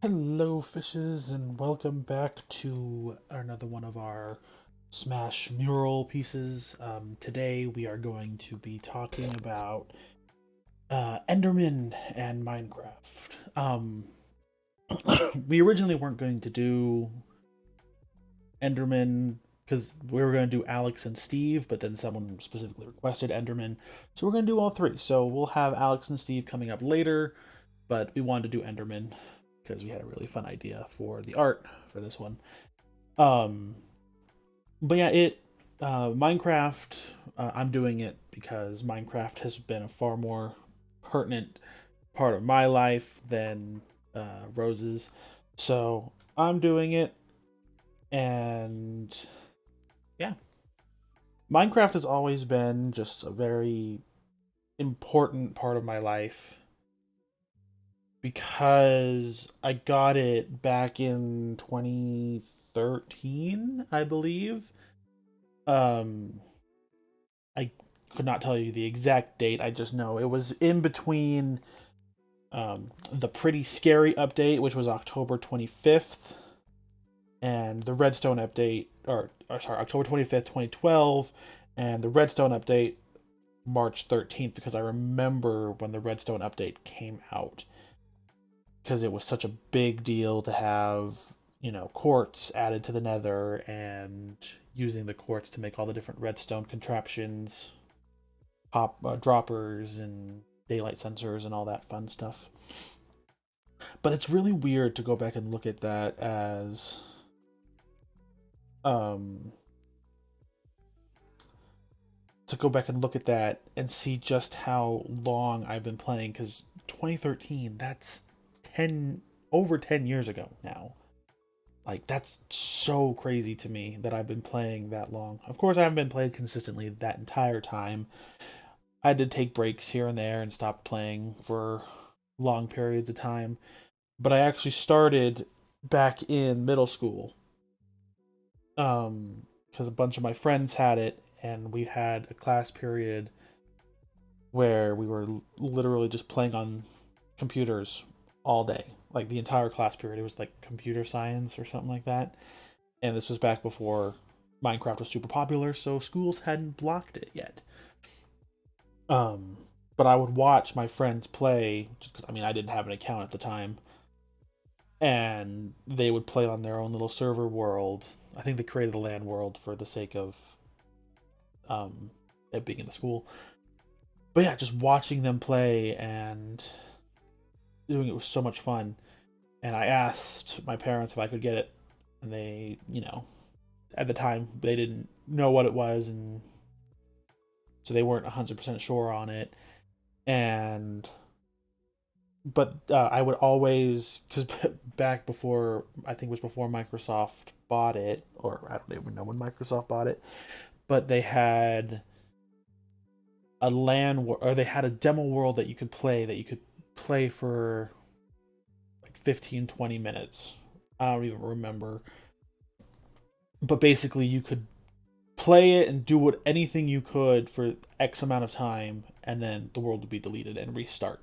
Hello, fishes, and welcome back to another one of our Smash mural pieces. Today we are going to be talking about Enderman and Minecraft. We originally weren't going to do Enderman because we were going to do Alex and Steve, but then someone specifically requested Enderman, so we're going to do all three. So we'll have Alex and Steve coming up later, but we wanted to do Enderman because we had a really fun idea for the art for this one. Um, but yeah, Minecraft. I'm doing it because Minecraft has been a far more pertinent part of my life than Rose's. So I'm doing it, and yeah, Minecraft has always been just a very important part of my life because I got it back in 2013, I believe. Um, I could not tell you the exact date. I just know it was in between the Pretty Scary update, which was October 25th, and the Redstone update, or sorry, October 25th, 2012, and the Redstone update, March 13th, because I remember when the Redstone update came out. Because it was such a big deal to have, quartz added to the nether and using the quartz to make all the different redstone contraptions, pop droppers, and daylight sensors, and all that fun stuff. But it's really weird to go back and look at that as um to go back and look at that and see just how long I've been playing, because 2013, that's 10 over 10 years ago now. Like, that's so crazy to me that I've been playing that long. Of course, I haven't been playing consistently that entire time. I did take breaks here and there and stop playing for long periods of time. But I actually started back in middle school. Because a bunch of my friends had it, and we had a class period where we were literally just playing on computers all day. Like the entire class period. It was like computer science or something like that. And this was back before Minecraft was super popular, so schools hadn't blocked it yet. Um, but I would watch my friends play, just because I didn't have an account at the time, and they would play on their own little server world. I think they created a LAN world for the sake of it being in the school. But yeah, just watching them play and doing it was so much fun. And I asked my parents if I could get it, and they, at the time they didn't know what it was, and so they weren't 100% sure on it. And but I would always, because back before, I think it was before Microsoft bought it, or I don't even know when Microsoft bought it, but they had a or they had a demo world that you could play for like 15, 20 minutes. I don't even remember, but basically you could play it and do anything you could for X amount of time, and then the world would be deleted and restart.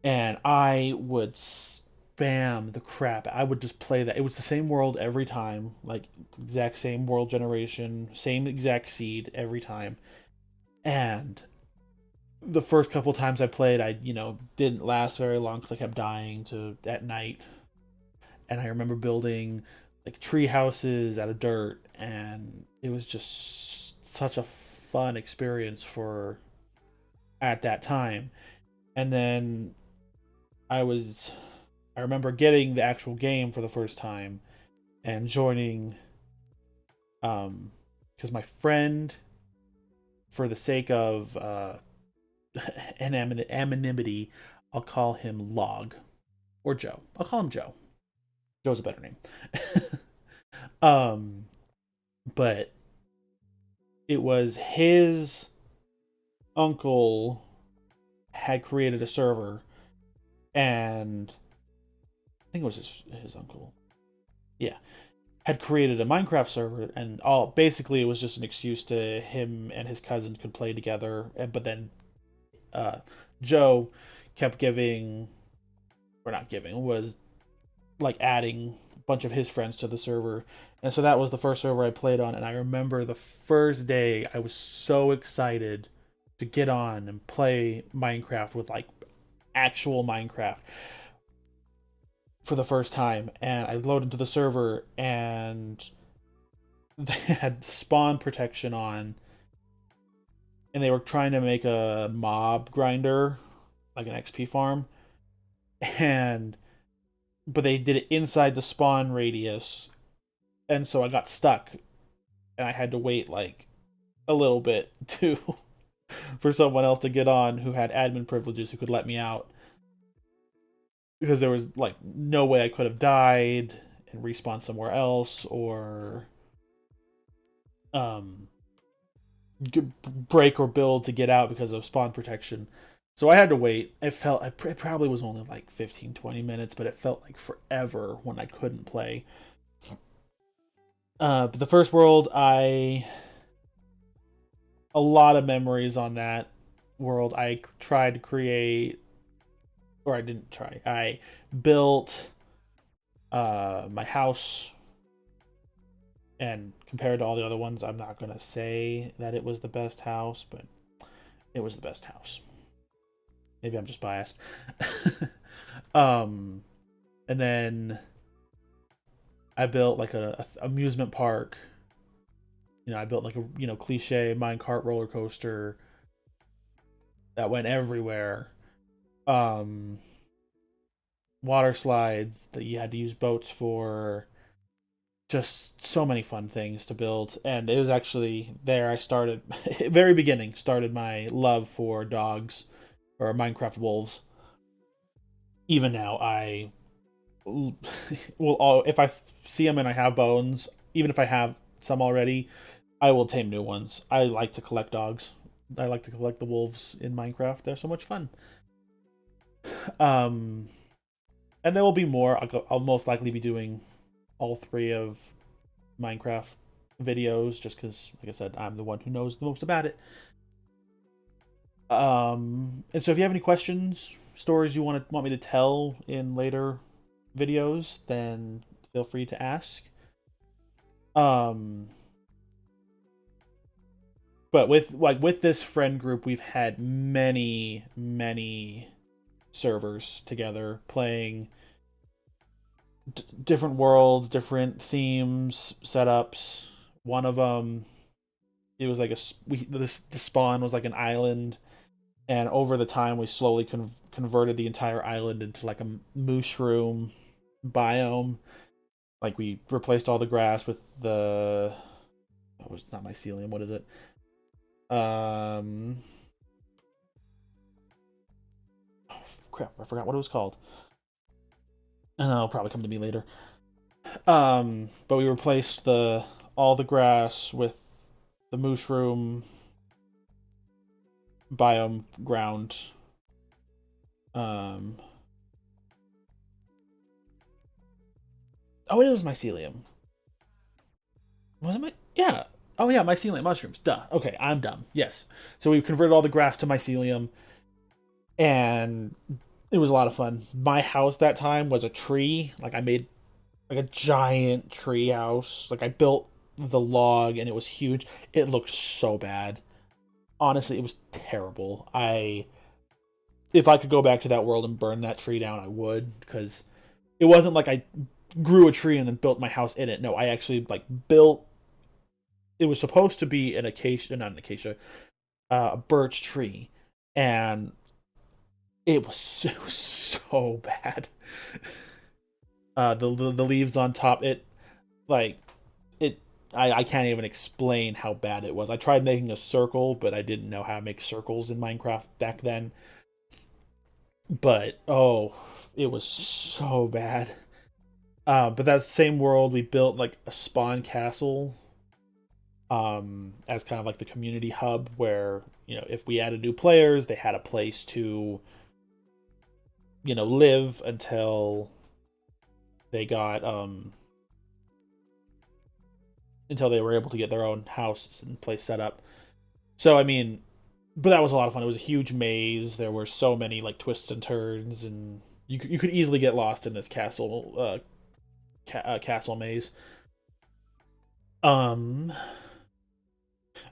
And I would spam the crap. I would just play that. It was the same world every time, like exact same world generation, same exact seed every time. And the first couple times I played, I didn't last very long because I kept dying to at night. And I remember building like tree houses out of dirt, and it was just such a fun experience for at that time. And then I was I remember getting the actual game for the first time and joining because my friend, for the sake of anonymity, I'll call him Log, or Joe. I'll call him Joe. Joe's a better name. um but it was his uncle had created a server, and I think it was his uncle. Yeah, had created a Minecraft server, and all basically it was just an excuse to him and his cousin could play together. But then uh, Joe kept giving, or not giving, was like adding a bunch of his friends to the server. And so that was the first server I played on, and I remember the first day I was so excited to get on and play Minecraft with like actual Minecraft for the first time. And I loaded into the server and they had spawn protection on, and they were trying to make a mob grinder, like an XP farm. And but they did it inside the spawn radius, and so I got stuck, and I had to wait like a little bit to for someone else to get on who had admin privileges who could let me out, because there was like no way I could have died and respawned somewhere else, or um break or build to get out because of spawn protection. So I had to wait. It probably was only like 15-20 minutes, but it felt like forever when I couldn't play. But the first world, a lot of memories on that world. I tried to create, or I didn't try. I built my house, and compared to all the other ones, I'm not gonna say that it was the best house, but it was the best house. Maybe I'm just biased. um, and then I built like a amusement park. I built like a cliche minecart roller coaster that went everywhere. Um, Water slides that you had to use boats for. Just so many fun things to build, and it was actually there I started, very beginning, started my love for dogs, or Minecraft wolves. Even now, I will, if I see them and I have bones, even if I have some already, I will tame new ones. I like to collect dogs. I like to collect the wolves in Minecraft. They're so much fun. Um, and there will be more. I'll most likely be doing all three of Minecraft videos, just because, like I said, I'm the one who knows the most about it. And so if you have any questions, stories you want me to tell in later videos, then feel free to ask. Um, but with this friend group, we've had many servers together playing different worlds, different themes, setups. One of them, it was like the spawn was like an island, and over the time we slowly converted the entire island into like a mushroom biome. Like we replaced all the grass with the, oh, it's not mycelium. What is it? Oh, crap! I forgot what it was called. And it'll probably come to me later. But we replaced the all the grass with the mushroom biome ground. Um. Oh, it was mycelium. Was it my? Yeah. Oh yeah, mycelium mushrooms. Duh. Okay, I'm dumb. Yes. So we converted all the grass to mycelium, and it was a lot of fun. My house that time was a tree. Like I made like a giant tree house. Like I built the log, and it was huge. It looked so bad. Honestly, it was terrible. If I could go back to that world and burn that tree down, I would, because it wasn't like I grew a tree and then built my house in it. No, I actually like built. It was supposed to be an acacia, not an acacia, a birch tree, and it was so bad. The leaves on top, it like it. I can't even explain how bad it was. I tried making a circle, but I didn't know how to make circles in Minecraft back then. But oh, it was so bad. But that same world, we built like a spawn castle, as kind of like the community hub where, if we added new players, they had a place to, live they got until they were able to get their own house and place set up. So I mean, but that was a lot of fun. It was a huge maze. There were so many like twists and turns, and you could easily get lost in this castle maze. Um,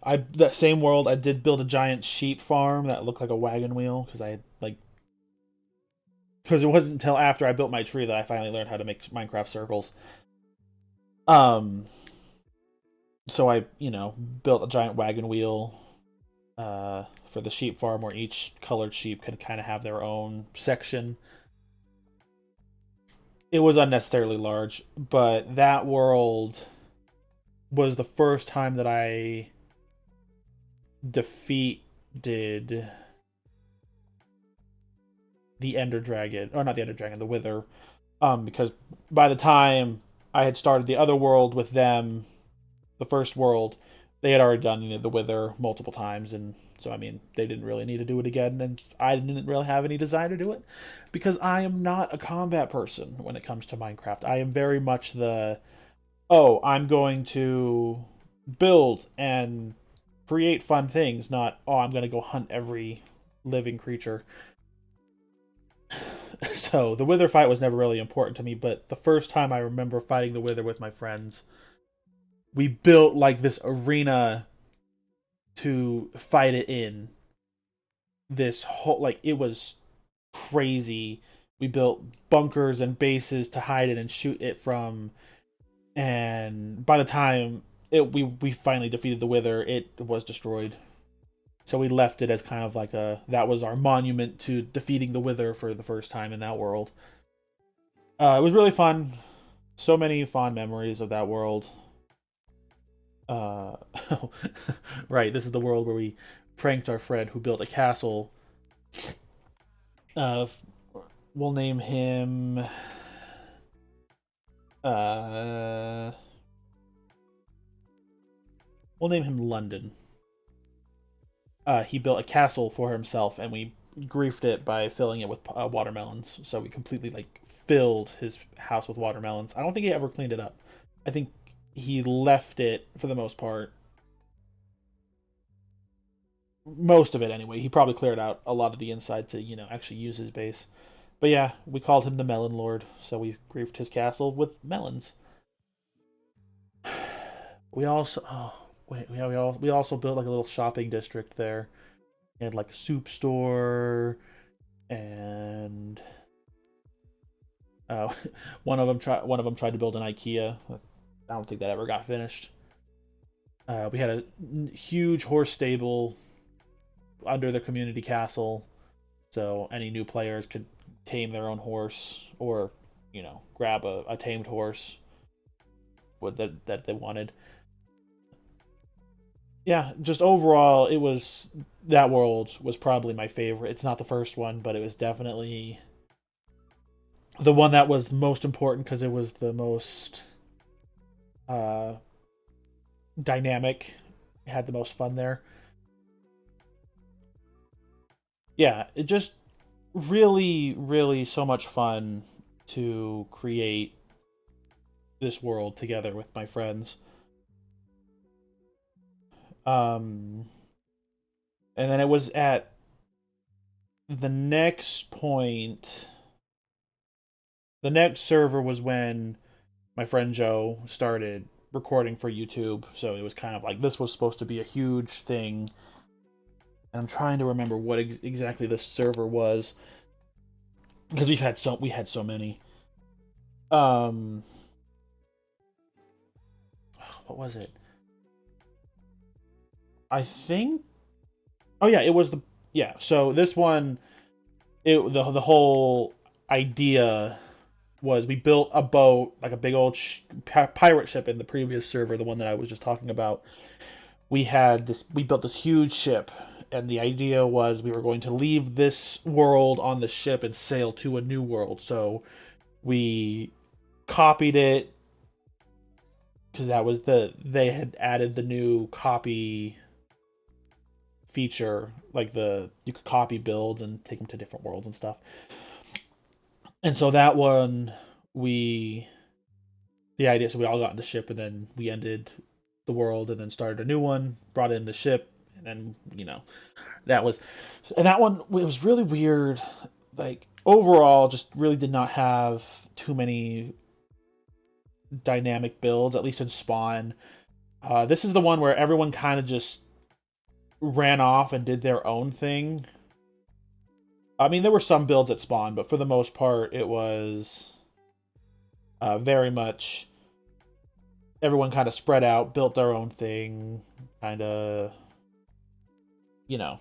I that same world I did build a giant sheep farm that looked like a wagon wheel because I had like because it wasn't until after I built my tree that I finally learned how to make Minecraft circles. Um, so I built a giant wagon wheel for the sheep farm where each colored sheep can kind of have their own section. It was unnecessarily large, but that world was the first time that I defeated the Ender Dragon, or not the Ender Dragon, the Wither. Because by the time I had started the other world with them, the first world, they had already done the Wither multiple times, and so I mean they didn't really need to do it again, and I didn't really have any desire to do it because I am not a combat person when it comes to Minecraft. I am very much the I'm going to build and create fun things, not I'm going to go hunt every living creature. So the Wither fight was never really important to me, but the first time I remember fighting the Wither with my friends, we built like this arena to fight it in. This whole like it was crazy. We built bunkers and bases to hide it and shoot it from. And by the time we finally defeated the Wither, it was destroyed. So we left it as kind of like that was our monument to defeating the Wither for the first time in that world. It was really fun. So many fond memories of that world. Uh, right, this is the world where we pranked our friend who built a castle. Uh, we'll name him. We'll name him London. He built a castle for himself, and we griefed it by filling it with watermelons. So we completely like filled his house with watermelons. I don't think he ever cleaned it up. I think he left it for the most part. Most of it anyway. He probably cleared out a lot of the inside to, actually use his base. But yeah, we called him the Melon Lord, so we griefed his castle with melons. We also we also built like a little shopping district there. We had like a soup store and uh, one of them tried to build an IKEA. I don't think that ever got finished. We had a huge horse stable under the community castle, so any new players could tame their own horse or, grab a tamed horse that they wanted. Yeah, just overall, it was that world was probably my favorite. It's not the first one, but it was definitely the one that was most important because it was the most uh, dynamic. Had the most fun there. Yeah, it just really, really so much fun to create this world together with my friends. Um, and then it was at the next point, the next server was when my friend Joe started recording for YouTube. So it was kind of like this was supposed to be a huge thing. And I'm trying to remember what exactly the server was because we had so many. Um, what was it? I think. Oh yeah, it was the yeah. So this one, the whole idea was we built a boat like a big old pirate ship in the previous server, the one that I was just talking about. We built this huge ship, and the idea was we were going to leave this world on the ship and sail to a new world. So we copied it because they had added the new copy feature, like you could copy builds and take them to different worlds and stuff. And so that one, we the idea, so we all got in the ship, and then we ended the world, and then started a new one, brought in the ship, and then that was, and that one it was really weird. Like overall, just really did not have too many dynamic builds, at least in Spawn. This is the one where everyone kind of just ran off and did their own thing. I mean, there were some builds at Spawn, but for the most part, it was very much everyone kind of spread out, built their own thing, kind of, you know.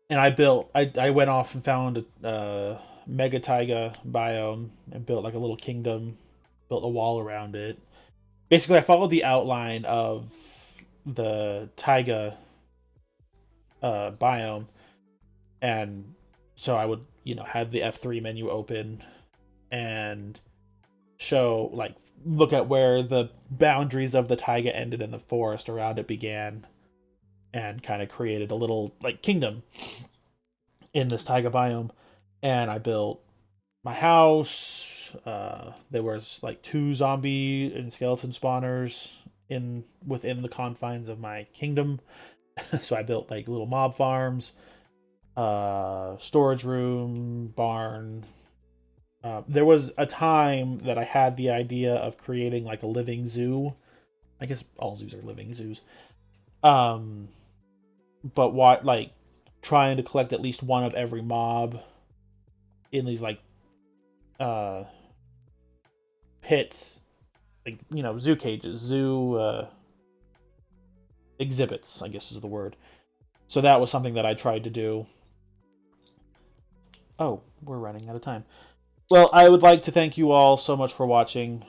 And I went off and found a mega taiga biome and built like a little kingdom, built a wall around it. Basically, I followed the outline of the taiga biome, and so I would, have the F3 menu open and show, like, look at where the boundaries of the taiga ended and the forest around it began, and kind of created a little, like, kingdom in this taiga biome. And I built my house. There was like 2 zombie and skeleton spawners within the confines of my kingdom. So I built like little mob farms, storage room, barn. There was a time that I had the idea of creating like a living zoo. I guess all zoos are living zoos. Um, but what, like, trying to collect at least one of every mob in these like pits, like, zoo cages, zoo exhibits, I guess is the word. So that was something that I tried to do. Oh, we're running out of time. Well, I would like to thank you all so much for watching.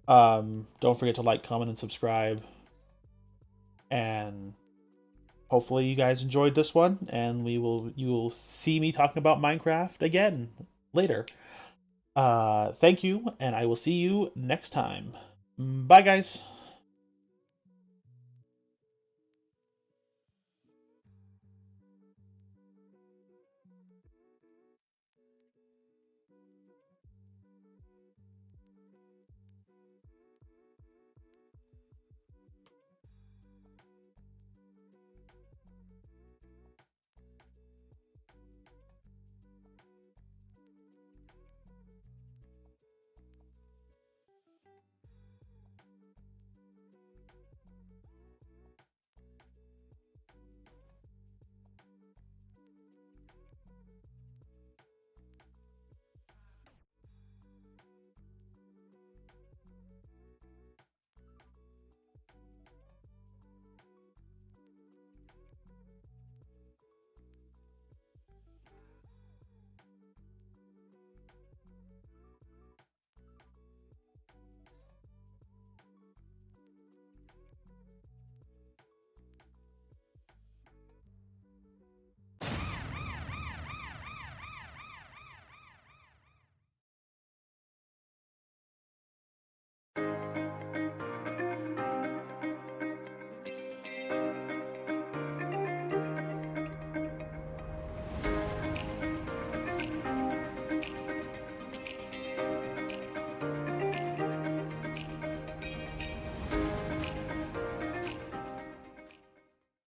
Don't forget to like, comment, and subscribe. And hopefully you guys enjoyed this one, and you will see me talking about Minecraft again later. Thank you, and I will see you next time. Bye, guys.